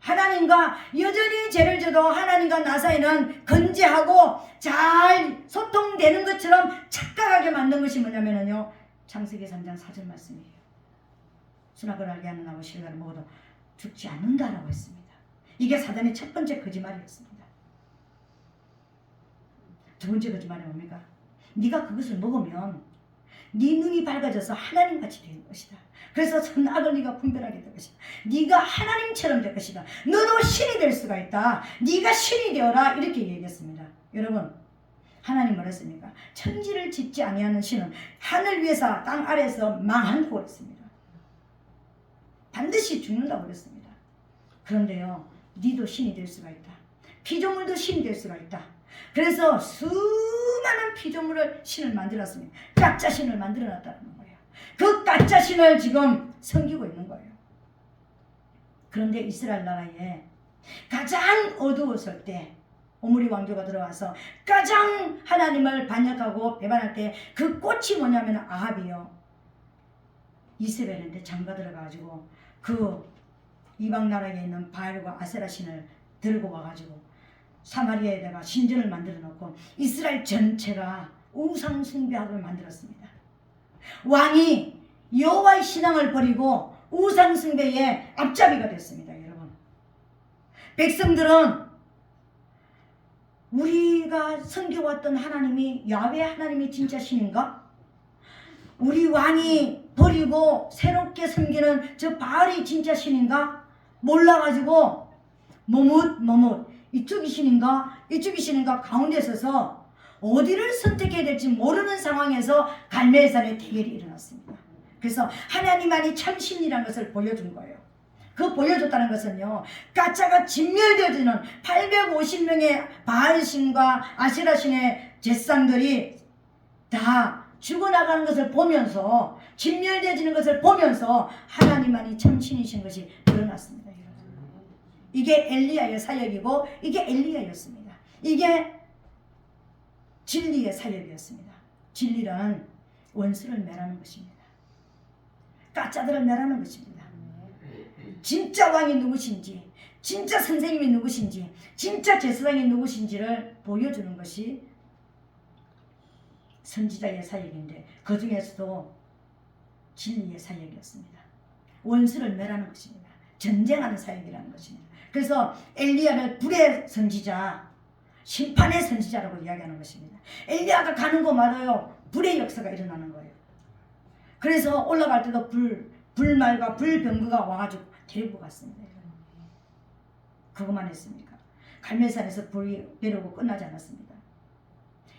하나님과 여전히 죄를 져도 하나님과 나 사이는 건재하고 잘 소통되는 것처럼 착각하게 만든 것이 뭐냐면요, 창세기 3장 4절 말씀이에요. 선악을 알게 하는 나무 실과를 먹어도 죽지 않는다라고 했습니다. 이게 사단의 첫 번째 거짓말이었습니다. 두 번째 거짓말이 뭡니까? 네가 그것을 먹으면 네 눈이 밝아져서 하나님같이 될 것이다. 그래서 선악을 네가 분별하게 될 것이다. 네가 하나님처럼 될 것이다. 너도 신이 될 수가 있다. 네가 신이 되어라 이렇게 얘기했습니다. 여러분, 하나님 뭐랬습니까? 천지를 짓지 아니하는 신은 하늘 위에서 땅 아래에서 망한다고 그랬습니다. 반드시 죽는다고 그랬습니다. 그런데요, 네도 신이 될 수가 있다. 피조물도 신이 될 수가 있다. 그래서 수많은 피조물을 신을 만들었습니다. 가짜 신을 만들어놨다는 거예요. 그 가짜 신을 지금 섬기고 있는 거예요. 그런데 이스라엘 나라에 가장 어두웠을 때 오므리 왕조가 들어와서 가장 하나님을 반역하고 배반할 때 그 꽃이 뭐냐면 아합이요. 이세벨인데 장가 들어가가지고 그 이방 나라에 있는 바알과 아세라 신을 들고 와가지고 사마리아에다가 신전을 만들어 놓고 이스라엘 전체가 우상 숭배하고 만들었습니다. 왕이 여호와의 신앙을 버리고 우상 숭배의 앞잡이가 됐습니다. 여러분, 백성들은 우리가 섬겨왔던 하나님이 야훼 하나님이 진짜 신인가? 우리 왕이 버리고 새롭게 섬기는 저 바알이 진짜 신인가? 몰라가지고 머뭇 이쪽이 신인가 이쪽이 신인가 가운데 서서 어디를 선택해야 될지 모르는 상황에서 갈멜산의 대결이 일어났습니다. 그래서 하나님만이 참 신이라는 것을 보여준 거예요. 그 보여줬다는 것은요, 가짜가 진멸되어지는 850명의 바알신과 아세라신의 제상들이 다 죽어나가는 것을 보면서, 진멸되어지는 것을 보면서 하나님만이 참 신이신 것이 드러났습니다. 이게 엘리야의 사역이고 이게 엘리야였습니다. 이게 진리의 사역이었습니다. 진리란 원수를 멸하는 것입니다. 가짜들을 멸하는 것입니다. 진짜 왕이 누구신지, 진짜 선생님이 누구신지, 진짜 제사장이 누구신지를 보여주는 것이 선지자의 사역인데, 그 중에서도 진리의 사역이었습니다. 원수를 멸하는 것입니다. 전쟁하는 사역이라는 것입니다. 그래서 엘리야를 불의 선지자, 심판의 선지자라고 이야기하는 것입니다. 엘리야가 가는 곳마다요 불의 역사가 일어나는 거예요. 그래서 올라갈 때도 불말과 불병거가 와가지고 데리고 갔습니다. 그것만 했습니까? 갈멜산에서 불이 내려오고 끝나지 않았습니다.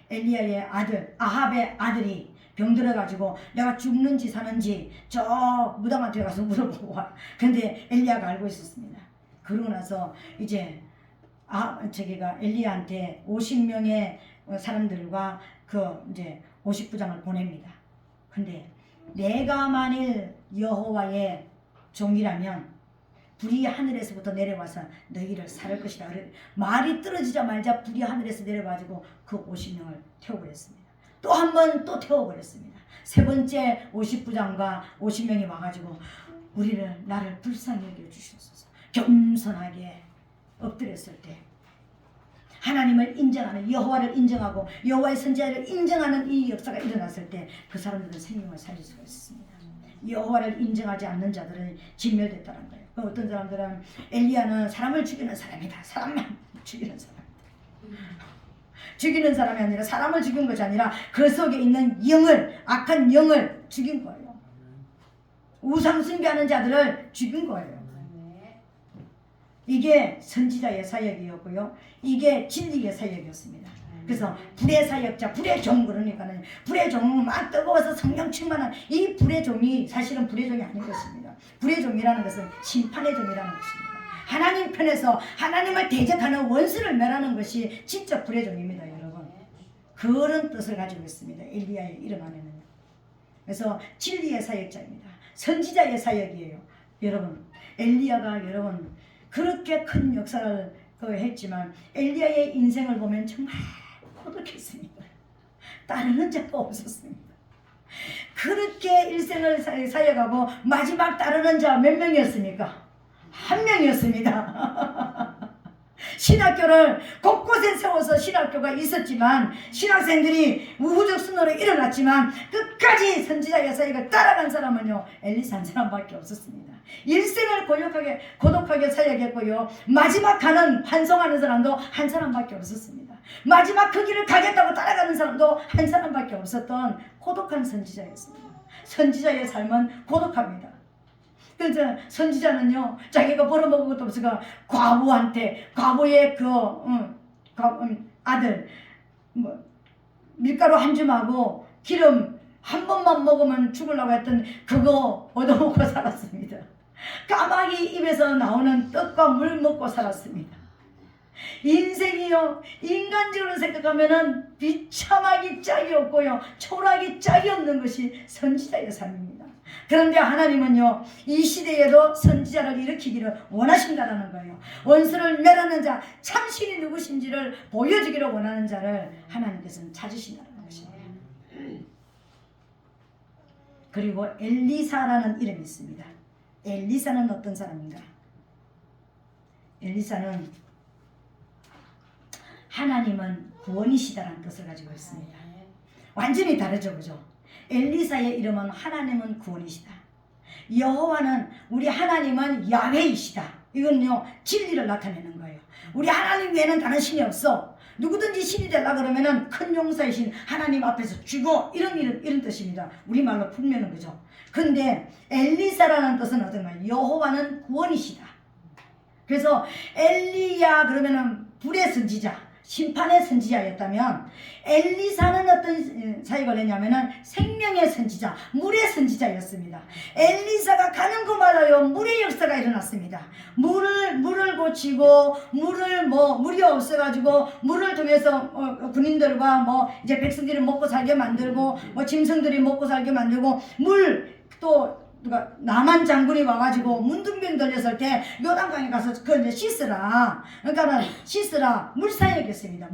엘리야의 아들 아합의 아들이 병들어가지고 내가 죽는지 사는지 저 무당한테 가서 물어보고 와. 근데 엘리야가 알고 있었습니다. 그러고 나서 이제 저기가 엘리야한테 50명의 사람들과 그 이제 50부장을 보냅니다. 근데 내가 만일 여호와의 종이라면 불이 하늘에서부터 내려와서 너희를 살할 것이다. 말이 떨어지자마자 불이 하늘에서 내려가지고 그 50명을 태워버렸습니다. 또 한 번 또 태워버렸습니다. 세 번째 50부장과 50명이 와가지고 나를 불쌍히 여겨주시옵소서. 겸손하게 엎드렸을 때 하나님을 인정하는, 여호와를 인정하고 여호와의 선지자를 인정하는 이 역사가 일어났을 때 그 사람들은 생명을 살릴 수가 있었습니다. 여호와를 인정하지 않는 자들은 진멸됐다는 거예요. 어떤 사람들은 엘리야는 사람을 죽이는 사람이다. 사람만 죽이는 사람. 죽이는 사람이 아니라 사람을 죽인 것이 아니라 그 속에 있는 영을, 악한 영을 죽인 거예요. 우상 숭배하는 자들을 죽인 거예요. 이게 선지자의 사역이었고요. 이게 진리의 사역이었습니다. 그래서 불의 사역자, 불의 종, 그러니까는 불의 종은 막 뜨거워서 성령 충만한 이 불의 종이 사실은 불의 종이 아닌 것입니다. 불의 종이라는 것은 심판의 종이라는 것입니다. 하나님 편에서 하나님을 대적하는 원수를 멸하는 것이 진짜 불의 종입니다, 여러분. 그런 뜻을 가지고 있습니다. 엘리야의 이름 안에는. 그래서 진리의 사역자입니다. 선지자의 사역이에요. 여러분, 엘리야가 여러분 그렇게 큰 역사를 했지만 엘리야의 인생을 보면 정말 고독했습니다. 따르는 자가 없었습니다. 그렇게 일생을 사역하고 마지막 따르는 자 몇 명이었습니까? 한 명이었습니다. 신학교를 곳곳에 세워서 신학교가 있었지만 신학생들이 우후적 순으로 일어났지만 끝까지 선지자의 사역을 따라간 사람은요 엘리사 한 사람밖에 없었습니다. 일생을 고독하게 사역했고요, 마지막 가는 환송하는 사람도 한 사람밖에 없었습니다. 마지막 그 길을 가겠다고 따라가는 사람도 한 사람밖에 없었던 고독한 선지자였습니다. 선지자의 삶은 고독합니다. 그래서 선지자는요 자기가 벌어먹은 것도 없으니까 과부의 아들 밀가루 한 줌하고 기름 한 번만 먹으면 죽으려고 했던 그거 얻어먹고 살았습니다. 까마귀 입에서 나오는 떡과 물 먹고 살았습니다. 인생이요 인간적으로 생각하면은 비참하기 짝이 없고요 초라하기 짝이 없는 것이 선지자의 삶입니다. 그런데 하나님은요, 이 시대에도 선지자를 일으키기를 원하신다라는 거예요. 원수를 멸하는 자, 참신이 누구신지를 보여주기를 원하는 자를 하나님께서는 찾으신다는 것입니다. 그리고 엘리사라는 이름이 있습니다. 엘리사는 어떤 사람인가? 엘리사는 하나님은 구원이시다라는 뜻을 가지고 있습니다. 완전히 다르죠, 그죠? 엘리사의 이름은 하나님은 구원이시다. 여호와는, 우리 하나님은 야훼이시다. 이건요, 진리를 나타내는 거예요. 우리 하나님 외에는 다른 신이 없어. 누구든지 신이 되려고 그러면은 큰 용사의 신 하나님 앞에서 죽어, 이런 뜻입니다. 우리말로 풀면은, 그죠? 근데 엘리사라는 뜻은 어떤가요? 여호와는 구원이시다. 그래서 엘리야 그러면은 불의 선지자, 심판의 선지자였다면, 엘리사는 어떤 사역을 했냐면은 생명의 선지자, 물의 선지자였습니다. 엘리사가 가는 곳마다요, 물의 역사가 일어났습니다. 물을 고치고, 물이 없어가지고 물을 통해서 군인들과 이제 백성들이 먹고 살게 만들고, 짐승들이 먹고 살게 만들고, 또 누가 남한 장군이 와가지고 문둥병 들렸을 때 요단강에 가서 그 이제 씻으라. 그러니까는 씻으라, 물 사역이었습니다.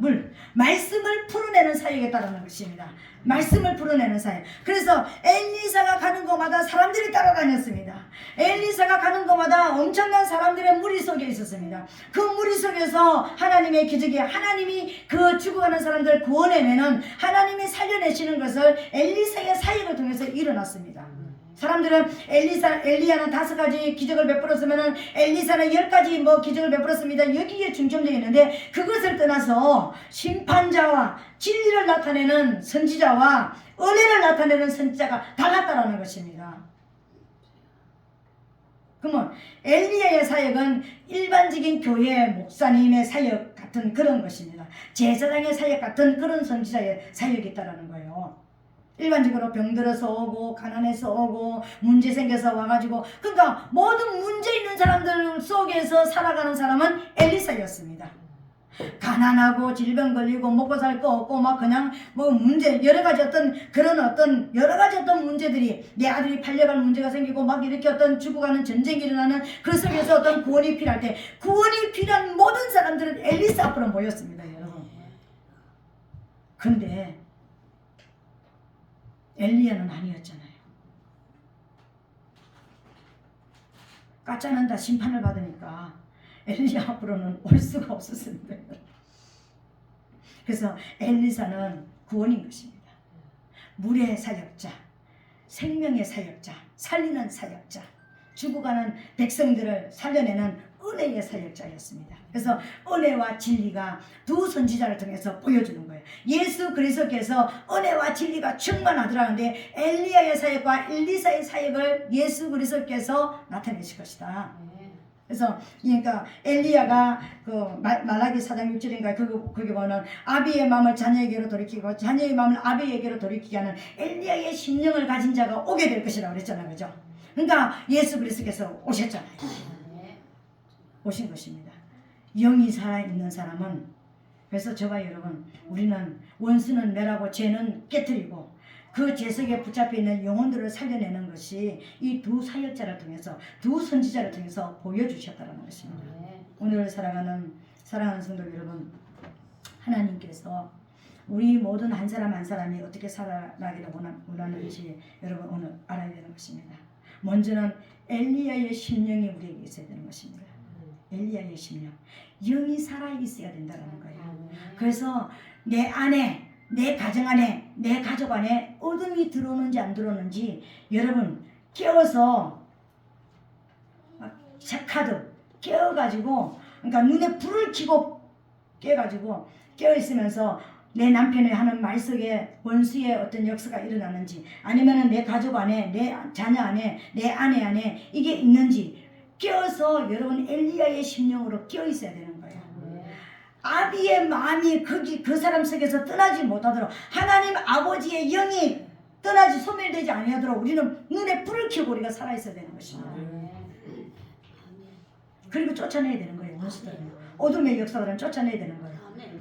말씀을 풀어내는 사역이었다는 것입니다. 말씀을 풀어내는 사역. 그래서 엘리사가 가는 곳마다 사람들이 따라다녔습니다. 엘리사가 가는 곳마다 엄청난 사람들의 무리 속에 있었습니다. 그 무리 속에서 하나님의 기적이, 하나님이 그 죽어가는 사람들을 구원해내는, 하나님이 살려내시는 것을 엘리사의 사역을 통해서 일어났습니다. 사람들은 엘리야는 5가지 기적을 베풀었으면은 엘리사는 10가지 기적을 베풀었습니다. 여기에 중점되어 있는데, 그것을 떠나서 심판자와 진리를 나타내는 선지자와 은혜를 나타내는 선지자가 달랐다라는 것입니다. 그러면 엘리야의 사역은 일반적인 교회 목사님의 사역 같은 그런 것입니다. 제사장의 사역 같은 그런 선지자의 사역이 있다라는 거예요. 일반적으로 병들어서 오고, 가난해서 오고, 문제 생겨서 와가지고, 그러니까 모든 문제 있는 사람들 속에서 살아가는 사람은 엘리사였습니다. 가난하고 질병 걸리고 먹고 살 거 없고 그냥 문제, 여러 가지 어떤 문제들이, 내 아들이 팔려갈 문제가 생기고 이렇게 죽어가는 전쟁이 일어나는 그 속에서 어떤 구원이 필요할 때, 구원이 필요한 모든 사람들은 엘리사 앞으로 모였습니다, 여러분. 근데 엘리야는 아니었잖아요. 가짜는 다 심판을 받으니까 엘리야 앞으로는 올 수가 없었습니다. 그래서 엘리사는 구원인 것입니다. 물의 사역자, 생명의 사역자, 살리는 사역자, 죽어가는 백성들을 살려내는 은혜의 사역자였습니다. 그래서 은혜와 진리가 두 선지자를 통해서 보여주는 거예요. 예수 그리스도께서 은혜와 진리가 충만하더라는데, 엘리야의 사역과 엘리사의 사역을 예수 그리스도께서 나타내실 것이다. 그래서 그러니까 엘리야가 말라기 4장 6절인가 거기 보면 아비의 마음을 자녀에게로 돌이키고 자녀의 마음을 아비에게로 돌이키게 하는 엘리야의 심령을 가진 자가 오게 될 것이라고 그랬잖아요, 그죠? 그러니까 예수 그리스도께서 오셨잖아요. 오신 것입니다. 영이 살아있는 사람은, 그래서 저와 여러분, 우리는 원수는 멸하고 죄는 깨뜨리고 그 죄석에 붙잡혀 있는 영혼들을 살려내는 것이 이 두 사역자를 통해서, 두 선지자를 통해서 보여주셨다는 것입니다. 오늘 사랑하는 성도 여러분, 하나님께서 우리 모든 한 사람 한 사람이 어떻게 살아가기를 원하는지 여러분 오늘 알아야 되는 것입니다. 먼저는 엘리야의 심령이 우리에게 있어야 되는 것입니다. 엘리야의 심령, 영이 살아있어야 된다는 거예요. 그래서 내 안에, 내 가정 안에, 내 가족 안에 어둠이 들어오는지 안 들어오는지 여러분 깨워서, 착하듯 깨어가지고, 그러니까 눈에 불을 켜고 깨가지고 깨어있으면서 내 남편이 하는 말 속에 원수의 어떤 역사가 일어나는지, 아니면은 내 가족 안에, 내 자녀 안에, 내 아내 안에 이게 있는지 깨어서 여러분 엘리야의 심령으로 깨어 있어야 되는 거예요. 아비의 마음이 그 사람 속에서 떠나지 못하도록, 하나님 아버지의 영이 떠나지 소멸되지 아니하도록 우리는 눈에 불을 켜고 우리가 살아 있어야 되는 것입니다. 그리고 쫓아내야 되는 거예요. 원수들은, 어둠의 역사들은 쫓아내야 되는 거예요.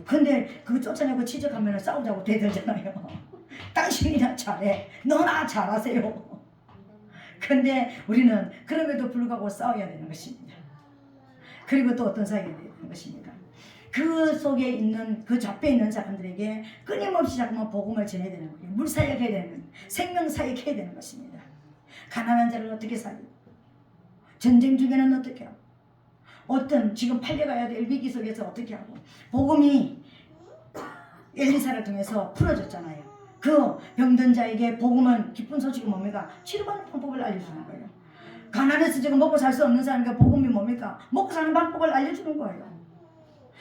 근데 그거 쫓아내고 지적하면 싸우자고 대들잖아요. 당신이나 잘해, 너나 잘하세요. 근데 우리는 그럼에도 불구하고 싸워야 되는 것입니다. 그리고 또 어떤 사역이 되는 것입니까? 그 속에 있는 그 잡혀 있는 사람들에게 끊임없이 자꾸만 복음을 전해야 되는 거예요. 물사역해야 되는 거예요. 생명사역해야 되는 것입니다. 가난한 자를 어떻게 살리고, 전쟁 중에는 어떻게 하고, 어떤 지금 팔려가야 될 위기 속에서 어떻게 하고, 복음이 엘리사를 통해서 풀어졌잖아요. 그 병든 자에게 복음은 기쁜 소식이 뭡니까? 치료받는 방법을 알려주는 거예요. 가난해서 지금 먹고 살 수 없는 사람에게 복음이 뭡니까? 먹고 사는 방법을 알려주는 거예요.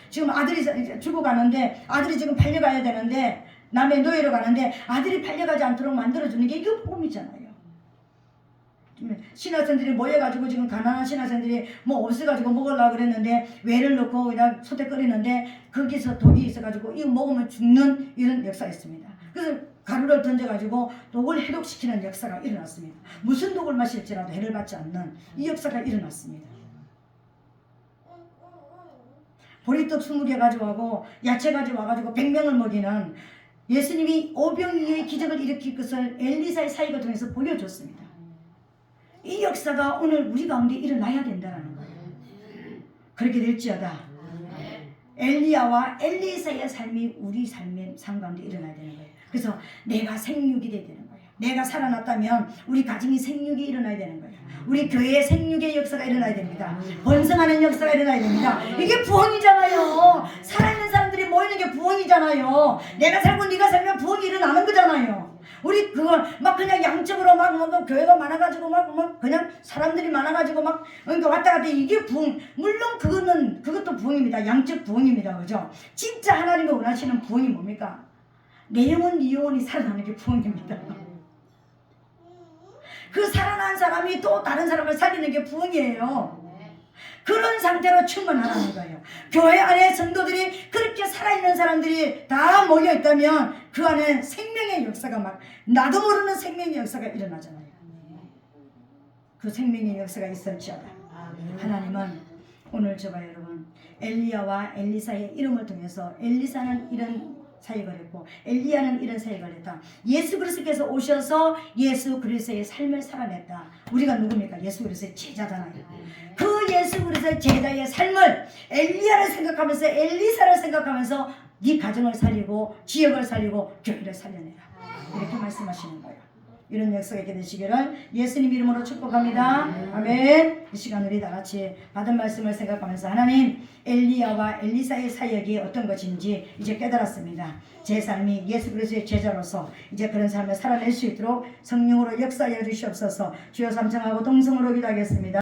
지금 아들이 죽어가는데, 아들이 지금 팔려가야 되는데, 남의 노예로 가는데 아들이 팔려가지 않도록 만들어주는 게 이게 복음이잖아요. 신학생들이 모여가지고 지금 가난한 신학생들이 뭐 없어가지고 먹으려고 그랬는데 외를 넣고 그냥 소태거리는데 거기서 독이 있어가지고 이거 먹으면 죽는 이런 역사가 있습니다. 그래서 가루를 던져가지고 독을 해독시키는 역사가 일어났습니다. 무슨 독을 마실지라도 해를 받지 않는 이 역사가 일어났습니다. 보리떡 20개 가져와고 야채 가져와가지고 100명을 먹이는 예수님이 오병이어의 기적을 일으킬 것을 엘리사의 사역을 통해서 보여줬습니다. 이 역사가 오늘 우리 가운데 일어나야 된다는 거예요. 그렇게 될지어다 엘리야와 엘리사의 삶이 우리 삶의 삶 가운데 일어나야 되는 거예요. 그래서 내가 생육이 돼야 되는 거예요. 내가 살아났다면 우리 가정이 생육이 일어나야 되는 거예요. 우리 교회의 생육의 역사가 일어나야 됩니다. 번성하는 역사가 일어나야 됩니다. 이게 부흥이잖아요. 살아있는 사람들이 모이는 게 부흥이잖아요. 내가 살고 네가 살면 부흥이 일어나는 거잖아요. 우리 그걸 막 그냥 양적으로 막 교회가 많아가지고 막 그냥 사람들이 많아가지고 막 그러니까 왔다 갔다 이게 부흥. 물론 그것도 부흥입니다. 양적 부흥입니다. 그죠? 진짜 하나님이 원하시는 부흥이 뭡니까? 내 영혼 네 영혼이 살아나는 게 부흥입니다. 그 살아난 사람이 또 다른 사람을 살리는 게 부흥이에요. 그런 상태로 충만하라는 거예요. 교회 안에 성도들이 그렇게 살아있는 사람들이 다 모여있다면 그 안에 생명의 역사가 막 나도 모르는 생명의 역사가 일어나잖아요. 그 생명의 역사가 있을지어다. 하나님은 오늘 저와 여러분 엘리야와 엘리사의 이름을 통해서 엘리사는 이런 사역을 했고 엘리야는 이런 사역을 했다. 예수 그리스도께서 오셔서 예수 그리스도의 삶을 살아냈다. 우리가 누굽니까? 예수 그리스도의 제자잖아요. 그 예수 그리스도의 제자의 삶을 엘리야를 생각하면서 엘리사를 생각하면서 네 가정을 살리고 지역을 살리고 교회를 살려내라. 이렇게 말씀하시는 거예요. 이런 역사가 있게 되시기를 예수님 이름으로 축복합니다. 아멘. 이 시간 우리 다 같이 받은 말씀을 생각하면서 하나님 엘리야와 엘리사의 사역이 어떤 것인지 이제 깨달았습니다. 제 삶이 예수 그리스도의 제자로서 이제 그런 삶을 살아낼 수 있도록 성령으로 역사하여 주시옵소서. 주여 삼창하고 동성으로 기도하겠습니다.